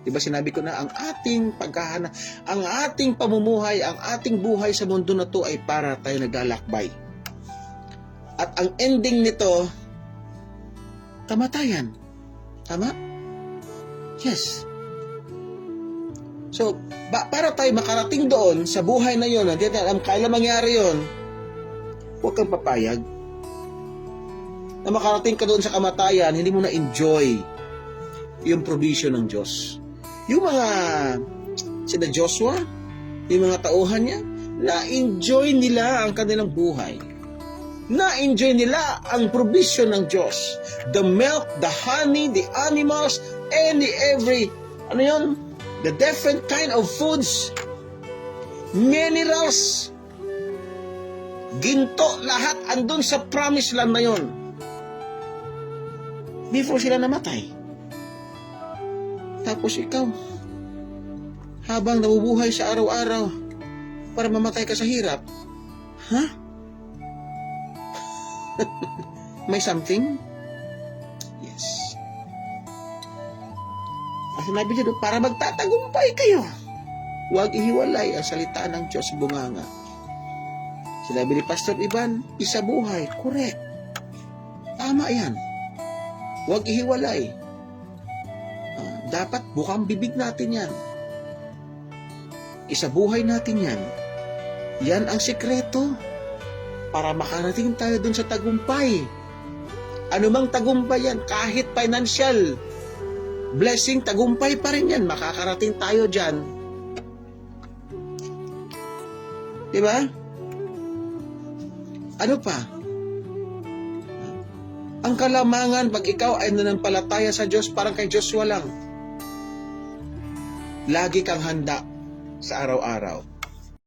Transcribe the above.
Diba sinabi ko na ang ating paghahanap, ang ating pamumuhay, ang ating buhay sa mundo na to ay para tayo naglalakbay. At ang ending nito, kamatayan. Tama? Yes. So, para tayo makarating doon sa buhay na yun, hindi natin alam kailan mangyari yun, huwag kang papayag na makarating ka doon sa kamatayan, hindi mo na-enjoy yung provision ng Diyos. Yung mga sina Joshua, yung mga tauhan niya, na-enjoy nila ang kanilang buhay. Na-enjoy nila ang provision ng Diyos. The milk, the honey, the animals, every, the different kind of foods, minerals, ginto, lahat andun sa promised land na yun. Before sila namatay. Tapos ikaw, habang nabubuhay sa araw-araw para mamatay ka sa hirap, may something? Yes. Ang sinabi niya doon, para magtatagumpay kayo, huwag ihiwalay ang salita ng Diyos bunganga. Sinabi ni Pastor Ivan, isa buhay. Correct. Tama yan. Huwag ihiwalay. Dapat bukang bibig natin yan. Isa buhay natin yan. Yan ang sikreto para makarating tayo dun sa tagumpay. Ano mang tagumpay yan, kahit financial blessing, tagumpay pa rin yan. Makakarating tayo dyan. Diba? Ano pa? Ang kalamangan pag ikaw ay nanampalataya sa Diyos, parang kay Joshua lang. Lagi kang handa sa araw-araw.